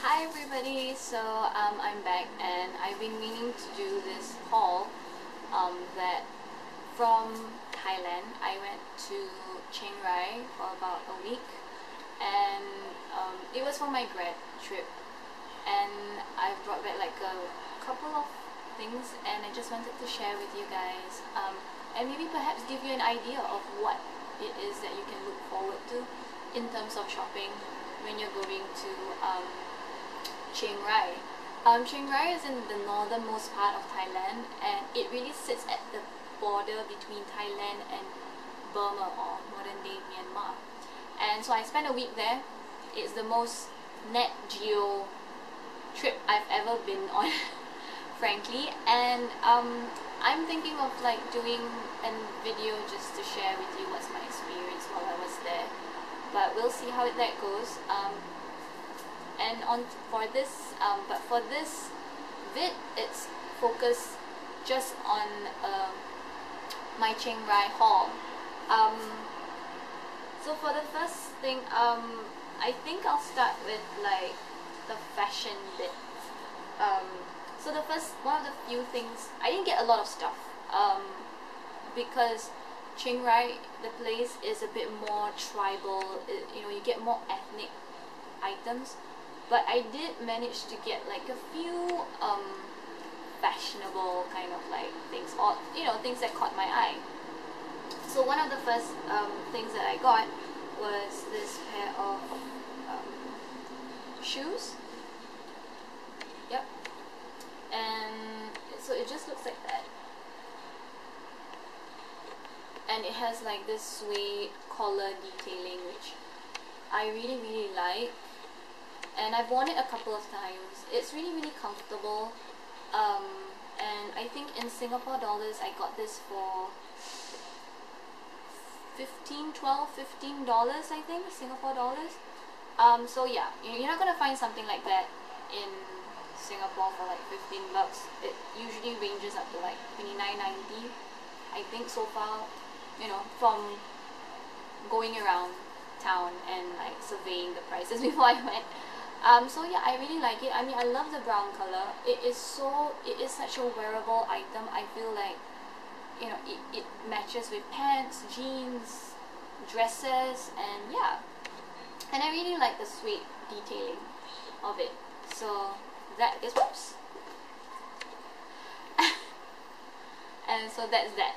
Hi everybody, I'm back and I've been meaning to do this haul that from Thailand. I went to Chiang Rai for about a week and it was for my grad trip, and I brought back like a couple of things and I just wanted to share with you guys and maybe perhaps give you an idea of what it is that you can look forward to in terms of shopping when you're going to Chiang Rai. Chiang Rai is in the northernmost part of Thailand, and it really sits at the border between Thailand and Burma, or modern day Myanmar. And so I spent a week there. It's the most Net Geo trip I've ever been on, frankly. And I'm thinking of like doing a video just to share with you what's my experience while I was there. But we'll see how that goes. And for this vid, it's focused just on my Chiang Rai haul. So for the first thing, I think I'll start with like the fashion bit. So one of the few things, I didn't get a lot of stuff because Chiang Rai, the place, is a bit more tribal. You get more ethnic items. But I did manage to get like a few fashionable kind of like things, or things that caught my eye. So one of the first things that I got was this pair of shoes. Yep. And so it just looks like that. And it has like this suede collar detailing, which I really like. And I've worn it a couple of times. It's really comfortable. And I think in Singapore dollars, I got this for $15, I think, Singapore dollars. So yeah, you're not gonna find something like that in Singapore for like $15. It usually ranges up to like $29.90, I think, so far. From going around town and like surveying the prices before I went. So yeah, I really like it. I mean, I love the brown color. It is such a wearable item. I feel like, it matches with pants, jeans, dresses, and yeah. And I really like the suede detailing of it. So that is whoops. And so that's that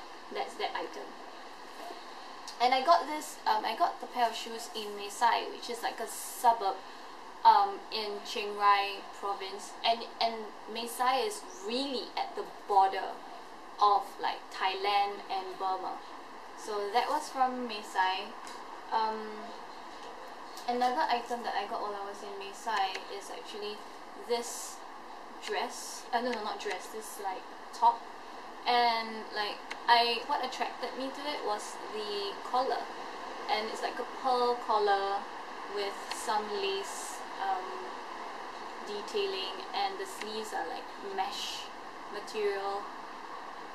item. And I got the pair of shoes in Maesai, which is like a suburb in Chiang Rai province, and Maesai is really at the border of like Thailand and Burma. So that was from Maesai. Another item that I got while I was in Maesai is actually this dress. No, not dress. This like top. And like what attracted me to it was the collar, and it's like a pearl collar with some lace detailing, and the sleeves are like mesh material,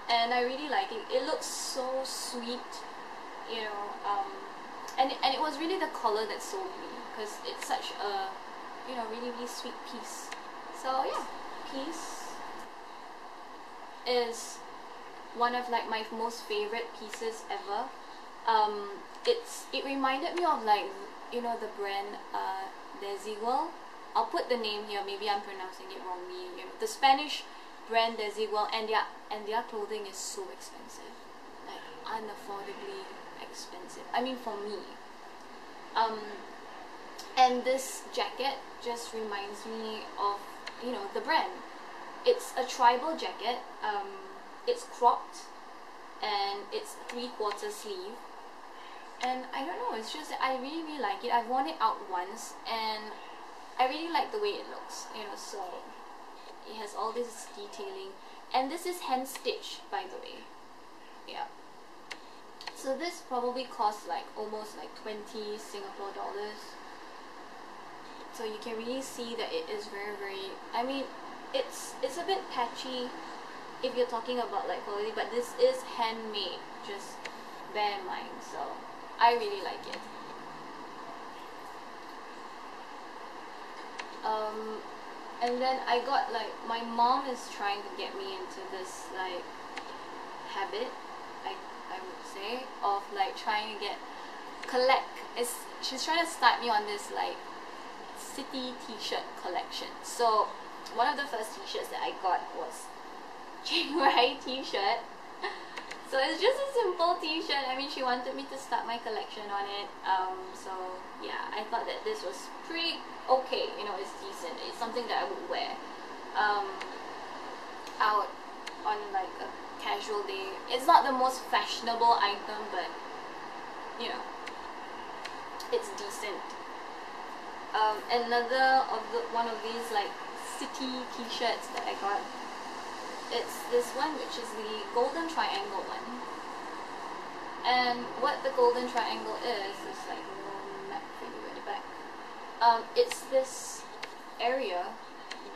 and I really like it. It looks so sweet, and it was really the color that sold me, because it's such a really sweet piece. So yeah, piece is one of like my most favorite pieces ever. It reminded me of like the brand Desigual. I'll put the name here, maybe I'm pronouncing it wrongly. The Spanish brand Desigual, and their clothing is so expensive, like unaffordably expensive. I mean, for me. And this jacket just reminds me of the brand. It's a tribal jacket. It's cropped and it's 3/4 sleeve. And I don't know, it's just that I really like it. I've worn it out once and I really like the way it looks, so it has all this detailing. And this is hand stitched, by the way. Yeah. So this probably costs like almost like 20 Singapore dollars. So you can really see that it is very, I mean, it's a bit patchy if you're talking about like quality, but this is handmade, just bear in mind. So I really like it. Um, and then I got like, my mom is trying to get me into this like habit, I would say, of like trying to collect. She's trying to start me on this like city t-shirt collection. So one of the first t-shirts that I got was Chiang Rai t-shirt. So it's just a simple t-shirt. I mean, she wanted me to start my collection on it. So yeah, I thought that this was pretty okay. You know, it's decent. It's something that I would wear out on like a casual day. It's not the most fashionable item, but you know, it's decent. Another of one of these like city t-shirts that I got. It's this one, which is the golden triangle one. And what the golden triangle is like a little map for you at the back. It's this area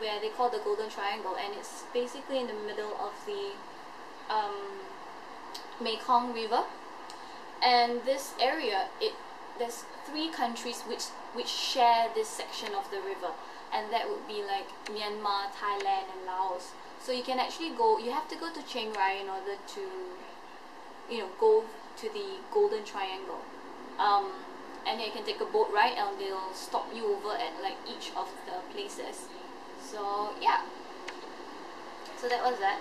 where they call the golden triangle, and it's basically in the middle of the Mekong River. And this area, there's 3 countries which share this section of the river, and that would be like Myanmar, Thailand, and Laos. So you can actually go, you have to go to Chiang Rai in order to, you know, go to the Golden Triangle. And you can take a boat ride, and they'll stop you over at like each of the places. So yeah, so that was that.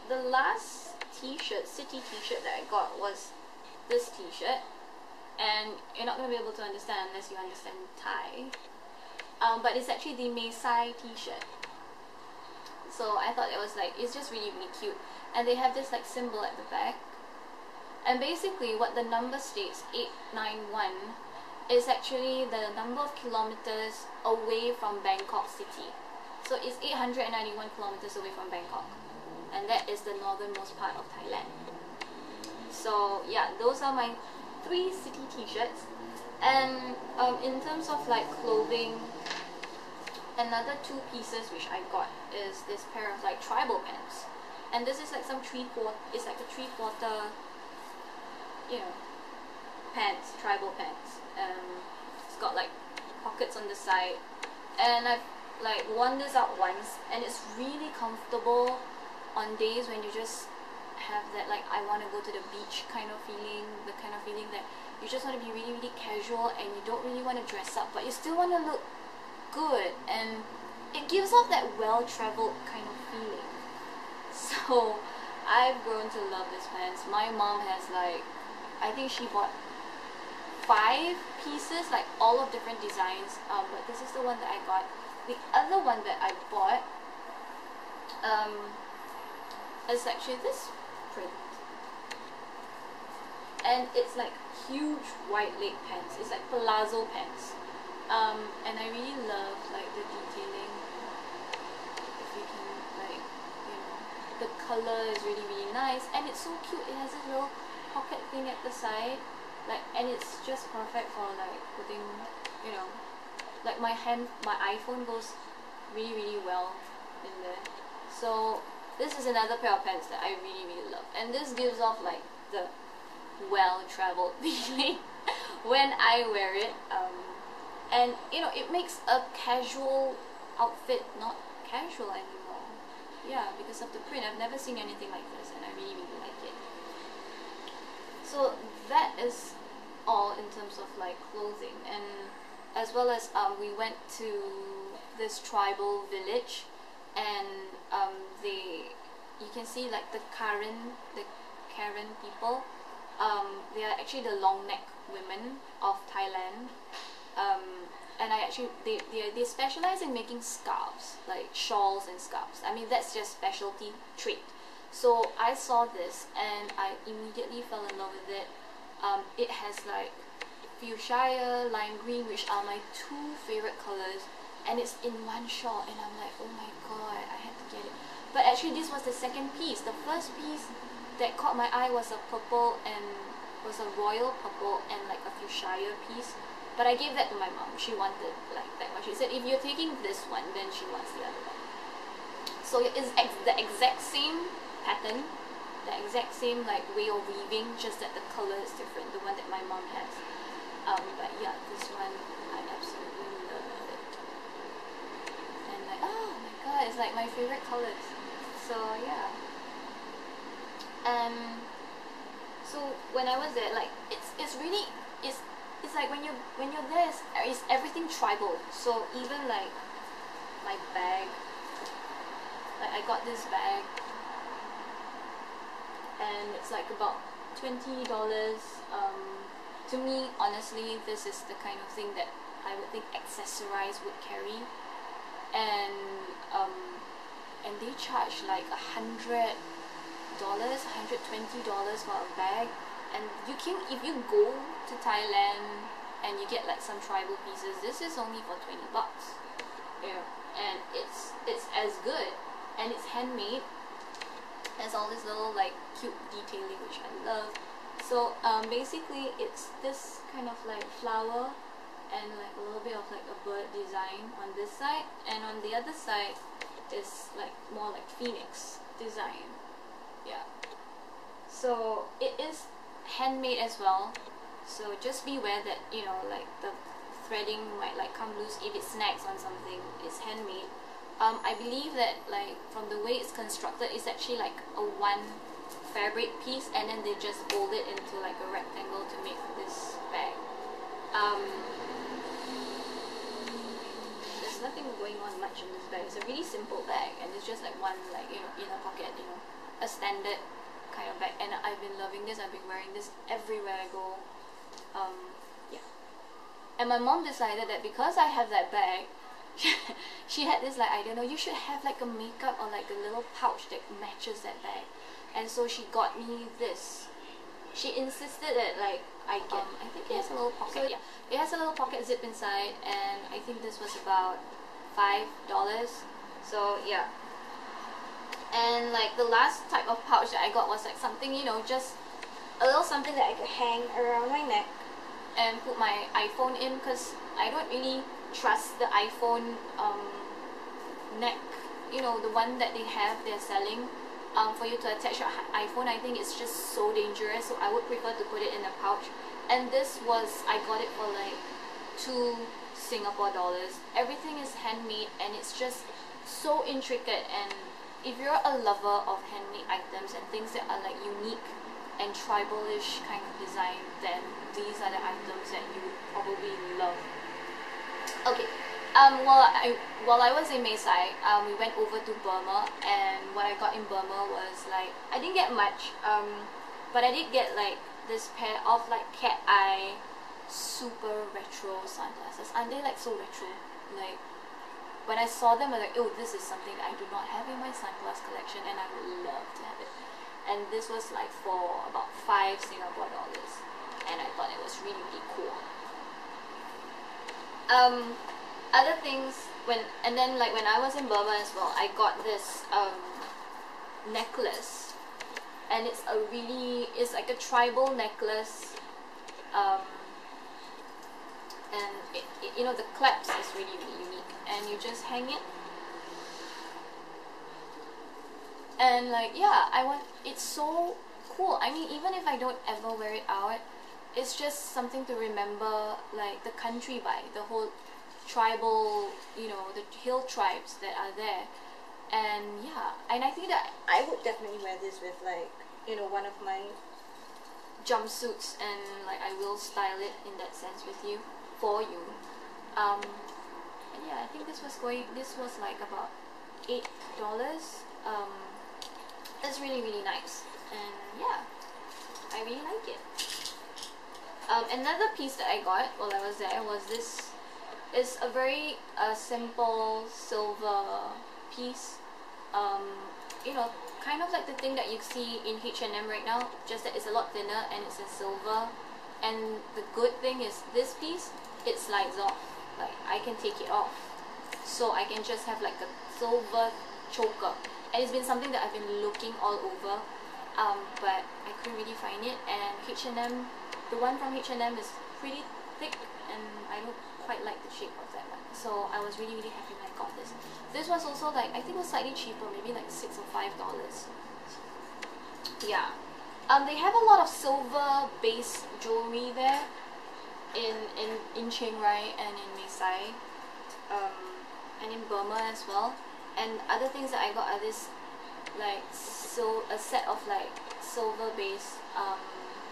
The last t-shirt, city t-shirt that I got was this t-shirt, and you're not going to be able to understand unless you understand Thai. But it's actually the Maesai t-shirt. So I thought it was like, it's just really cute. And they have this like symbol at the back. And basically what the number states, 891, is actually the number of kilometers away from Bangkok city. So it's 891 kilometers away from Bangkok. And that is the northernmost part of Thailand. So yeah, those are my 3 city t-shirts. And in terms of like clothing, another 2 pieces which I got is this pair of like tribal pants, and this is like some it's like a 3/4, you know, pants, tribal pants. It's got like pockets on the side, and I've like worn this out once, and it's really comfortable on days when you just have that like I want to go to the beach kind of feeling, the kind of feeling that you just want to be really casual and you don't really want to dress up, but you still want to look good, and it gives off that well-traveled kind of feeling. So I've grown to love these pants. My mom has like, I think she bought 5 pieces, like all of different designs, but this is the one that I got. The other one that I bought is actually this print, and it's like huge white leg pants. It's like palazzo pants. And I really love like the detailing. If you can like, you know, the color is really nice, and it's so cute. It has this little pocket thing at the side, like, and it's just perfect for like putting, you know, like my iPhone goes really well in there. So this is another pair of pants that I really love, and this gives off like the well-traveled feeling when I wear it. And you know, it makes a casual outfit not casual anymore. Yeah, because of the print. I've never seen anything like this, and I really like it. So that is all in terms of like clothing, and as well as we went to this tribal village, and you can see like the Karen people. They are actually the long neck women of Thailand. And they specialize in making scarves, like shawls and scarves. I mean, that's their specialty trait. So I saw this and I immediately fell in love with it. It has like fuchsia, lime green, which are my 2 favorite colors, and it's in one shawl, and I'm like, oh my god, I had to get it. But actually this was the second piece. The first piece that caught my eye was a purple, and was a royal purple and like a fuchsia piece. But I gave that to my mom. She wanted like that one. She said, if you're taking this one, then she wants the other one. So it is the exact same pattern, the exact same like way of weaving, just that the color is different, the one that my mom has. But yeah, this one I absolutely my favorite colors. So yeah. So when I was there, like it's really it's like when you're there, it's everything tribal. So even like my bag, like I got this bag, and it's like about $20. To me, honestly, this is the kind of thing that I would think accessorize would carry, and they charge like $100, $120 for a bag. And you can, if you go to Thailand and you get like some tribal pieces, this is only for $20. Yeah, and it's as good, and it's handmade. Has all this little like cute detailing which I love. So basically it's this kind of like flower and like a little bit of like a bird design on this side, and on the other side is like more like phoenix design. Yeah, so it is handmade as well, so just beware that, you know, like the threading might like come loose if it snags on something. It's handmade. I believe that like from the way it's constructed, it's actually like a one fabric piece, and then they just fold it into like a rectangle to make this bag. There's nothing going on much in this bag. It's a really simple bag, and it's just like one, like, you know, inner pocket, you know, a standard kind of bag. And I've been loving this. I've been wearing this everywhere I go. Yeah. And my mom decided that because I have that bag, she had this like, I don't know, you should have like a makeup or like a little pouch that matches that bag. And so she got me this. She insisted that like I get, I think it has a little pocket. So yeah, it has a little pocket zip inside, and I think this was about $5. So yeah. And like the last type of pouch that I got was like something, you know, just a little something that I could hang around my neck and put my iPhone in, because I don't really trust the iPhone neck, you know, the one that they're selling for you to attach your iPhone. I think it's just so dangerous, so I would prefer to put it in a pouch. And this was, I got it for like $2 Singapore. Everything is handmade, and it's just so intricate. And if you're a lover of handmade items and things that are like unique and tribalish kind of design, then these are the items that you would probably love. Okay, while I was in Maesai, we went over to Burma, and what I got in Burma was like, I didn't get much, but I did get like this pair of like cat eye super retro sunglasses. Aren't they like so retro? Like when I saw them, I was like, oh, this is something I do not have in my sunglass collection, and I would love to have it. And this was like for about $5 Singapore, and I thought it was really, really cool. Other things, and then like when I was in Burma as well, I got this necklace, and it's like a tribal necklace, and it, you know, the clasp is really, really unique, and you just hang it, and like, yeah, it's so cool. I mean, even if I don't ever wear it out, it's just something to remember like the country by, the whole tribal, you know, the hill tribes that are there. And yeah, and I think that I would definitely wear this with like, you know, one of my jumpsuits, and like I will style it in that sense with you, for you. And yeah, I think this was like about $8. It's really, really nice, and yeah, I really like it. Another piece that I got while I was there was this. It's a very simple silver piece. You know, kind of like the thing that you see in H&M right now, just that it's a lot thinner and it's in silver. And the good thing is this piece, it slides off. Like I can take it off, so I can just have like a silver choker. And it's been something that I've been looking all over, but I couldn't really find it. And H&M, the one from H&M is pretty thick, and I don't quite like the shape of that one. So I was really, really happy when I got this. This was also like, I think it was slightly cheaper, maybe like $6 or $5. Yeah. They have a lot of silver based jewelry there in Chiang Rai and in Maesai, and in Burma as well. And other things that I got are this like a set of like silver based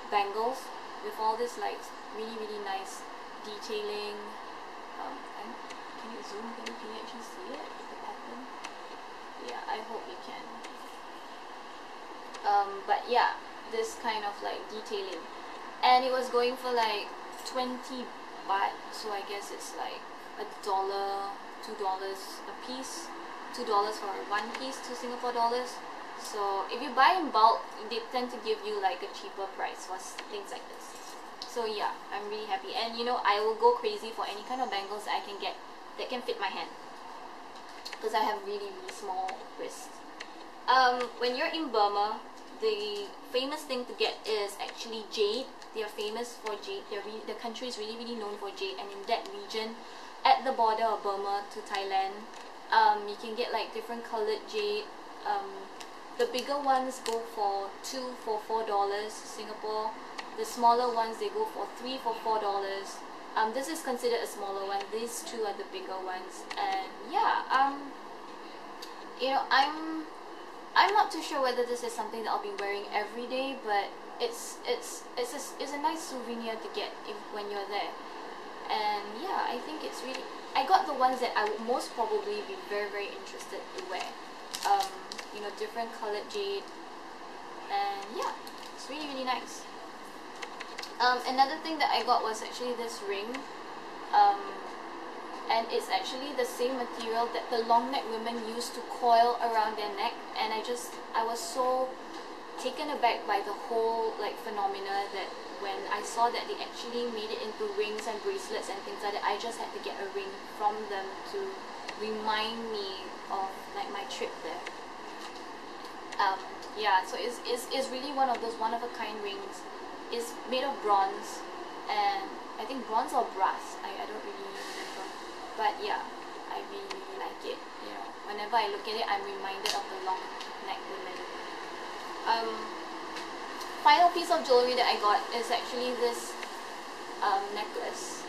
bangles with all this like really nice detailing. And can you zoom in? Can you actually see it? The pattern? Yeah, I hope you can. But yeah, this kind of like detailing, and it was going for like 20 baht, so I guess it's like $1, $2 a piece, $2 for one piece, 2 Singapore dollars. So if you buy in bulk, they tend to give you like a cheaper price for things like this. So yeah, I'm really happy, and you know, I will go crazy for any kind of bangles that I can get that can fit my hand, because I have really small wrists. When you're in Burma, the famous thing to get is actually jade. They are famous for jade. The country is really known for jade, and in that region, at the border of Burma to Thailand, you can get like different colored jade. The bigger ones go for $4 Singapore. The smaller ones, they go for $3 for $4. This is considered a smaller one. These two are the bigger ones, and yeah, you know, I'm not too sure whether this is something that I'll be wearing every day, but it's a nice souvenir to get when you're there. And yeah, I think it's really, I got the ones that I would most probably be very interested to wear. You know, different colored jade, and yeah, it's really nice. Another thing that I got was actually this ring, and it's actually the same material that the long neck women used to coil around their neck, and I was so taken aback by the whole like phenomena that when I saw that they actually made it into rings and bracelets and things like that, I just had to get a ring from them to remind me of like my trip there. Yeah, so it's really one of those one-of-a-kind rings. It's made of bronze, and I think bronze or brass, I don't really remember, but yeah, I really like it. You know, whenever I look at it, I'm reminded of the long neck women. Final piece of jewelry that I got is actually this necklace.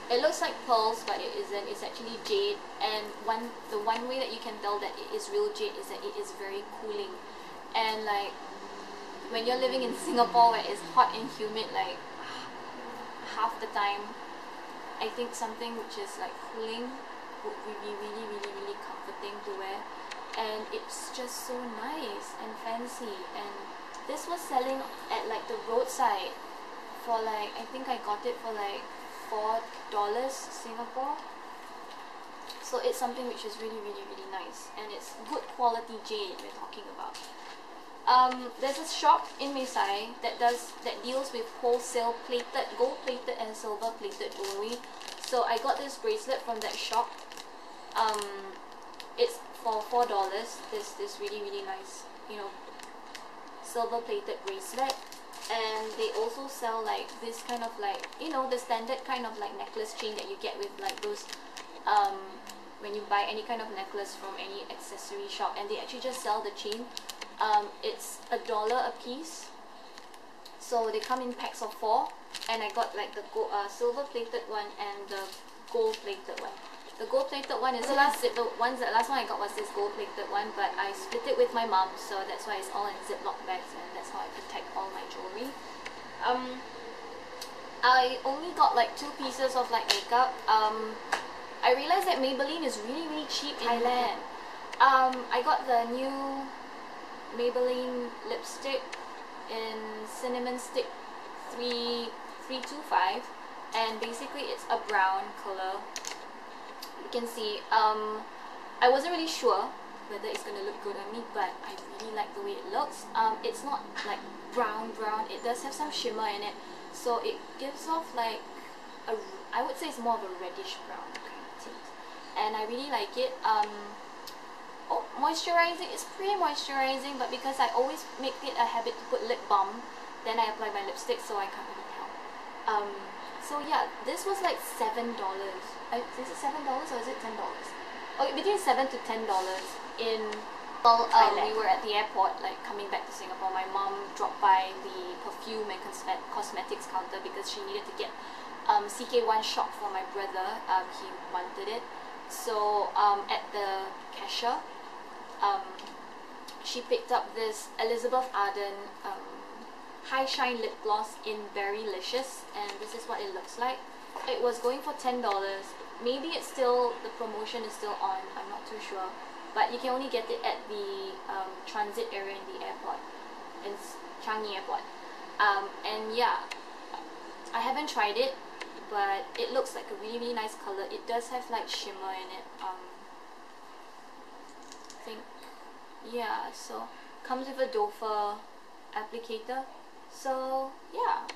It looks like pearls, but it isn't. It's actually jade, and the one way that you can tell that it is real jade is that it is very cooling. And like when you're living in Singapore where it's hot and humid like half the time, I think something which is like cooling would be really comforting to wear, and it's just so nice and fancy. And this was selling at like the roadside for like, I think I got it for like $4 Singapore. So it's something which is really nice, and it's good quality jade we're talking about. There's a shop in Maesai that deals with wholesale plated, gold plated and silver plated jewelry. So I got this bracelet from that shop. It's for $4. This really nice, you know, silver plated bracelet. And they also sell like this kind of like, you know, the standard kind of like necklace chain that you get with like those when you buy any kind of necklace from any accessory shop, and they actually just sell the chain. It's $1 a piece, so they come in packs of 4, and I got like the silver plated one and the gold plated one. The gold plated one is the last one I got was this gold plated one, but I split it with my mom, so that's why it's all in Ziploc bags, and that's how I protect all my jewelry. I only got like 2 pieces of like makeup. I realized that Maybelline is really cheap in Thailand. I got the new Maybelline lipstick in Cinnamon Stick 325, and basically it's a brown color. You can see, I wasn't really sure whether it's gonna look good on me, but I really like the way it looks. It's not like brown, it does have some shimmer in it, so it gives off like I would say it's more of a reddish brown kind of tint, and I really like it. Oh, moisturizing, it's pretty moisturizing, but because I always make it a habit to put lip balm, then I apply my lipstick, so I can't really help. So yeah, this was like $7. Is it $7 or is it $10? Oh, between $7 to $10 in. Well, we were at the airport, like coming back to Singapore. My mom dropped by the perfume and cosmetics counter because she needed to get CK1 shop for my brother. He wanted it, So at the cashier, she picked up this Elizabeth Arden High Shine Lip Gloss in Berrylicious, and this is what it looks like. It was going for $10. Maybe it's still, the promotion is still on, I'm not too sure. But you can only get it at the transit area in the airport, in Changi Airport. And yeah, I haven't tried it, but it looks like a really, really nice color. It does have like shimmer in it. I think, yeah, so comes with a doe-foot applicator. So yeah,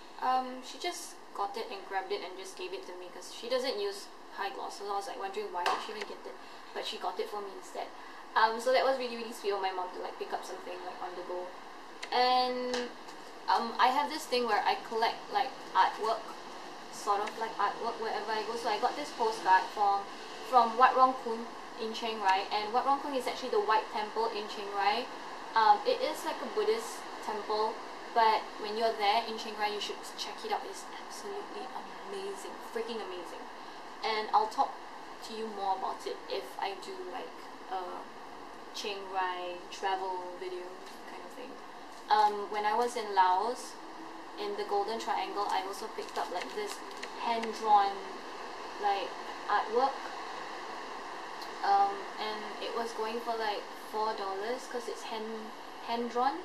she just got it and grabbed it and just gave it to me because she doesn't use high gloss. So I was like wondering why did she even get it, but she got it for me instead. So that was really, really sweet of my mom to like pick up something like on the go. And I have this thing where I collect like artwork, sort of like artwork wherever I go. So I got this postcard from Wat Rong Khun in Chiang Rai, and Wat Rong Khun is actually the White Temple in Chiang Rai. It is like a Buddhist temple, but when you're there in Chiang Rai, you should check it out. It's absolutely amazing, freaking amazing. And I'll talk to you more about it if I do like a Chiang Rai travel video kind of thing. When I was in Laos, in the Golden Triangle, I also picked up like this hand-drawn like artwork, and it was going for like $4 because it's hand-drawn.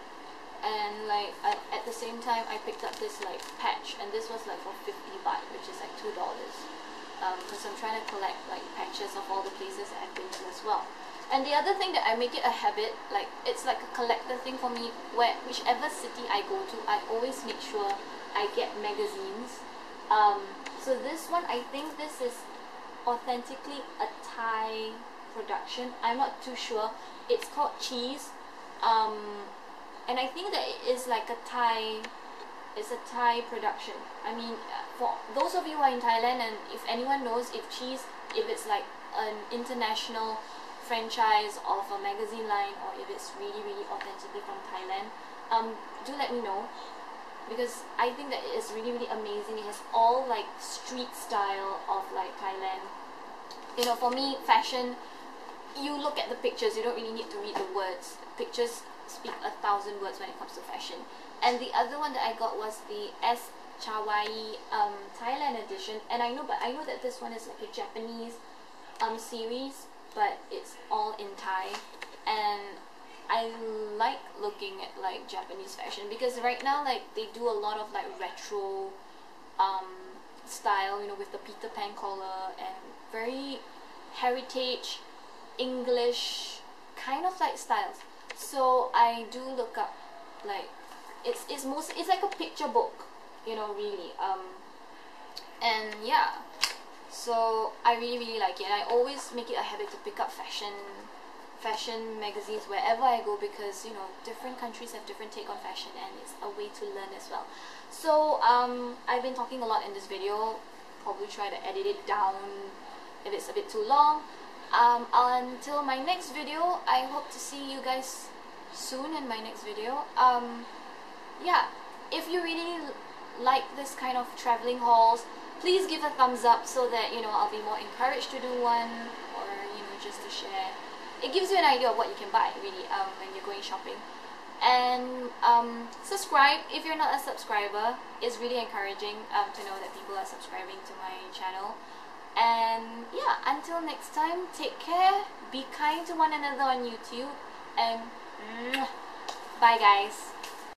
And like at the same time, I picked up this like patch, and this was like for 50 baht, which is like $2, because I'm trying to collect like patches of all the places that I've been to as well. And the other thing that I make it a habit, like it's like a collector thing for me, where whichever city I go to, I always make sure I get magazines. So this one, I think this is authentically a Thai production. I'm not too sure. It's called Cheese, and I think that it is like a Thai. It's a Thai production. I mean, for those of you who are in Thailand, and if anyone knows if Cheese, if it's like an international franchise of a magazine line, or if it's really, really authentically from Thailand, do let me know, because I think that it is really, really amazing. It has all like street style of like Thailand. You know, for me, fashion, you look at the pictures, you don't really need to read the words. Pictures speak 1,000 words when it comes to fashion. And the other one that I got was the S. Chawai Thailand edition, and I know that this one is like a Japanese series, but it's all in Thai. And I like looking at like Japanese fashion because right now like they do a lot of like retro style, you know, with the Peter Pan collar and very heritage English kind of like styles. So I do look up like it's like a picture book, you know, really. And yeah, so I really, really like it. And I always make it a habit to pick up fashion magazines wherever I go, because you know, different countries have different take on fashion, and it's a way to learn as well. So I've been talking a lot in this video. Probably try to edit it down if it's a bit too long. Until my next video, I hope to see you guys soon in my next video. Yeah, if you really like this kind of traveling hauls, please give a thumbs up so that, you know, I'll be more encouraged to do one, or, you know, just to share. It gives you an idea of what you can buy, really, when you're going shopping. And subscribe if you're not a subscriber. It's really encouraging to know that people are subscribing to my channel. And yeah, until next time, take care, be kind to one another on YouTube, and bye guys.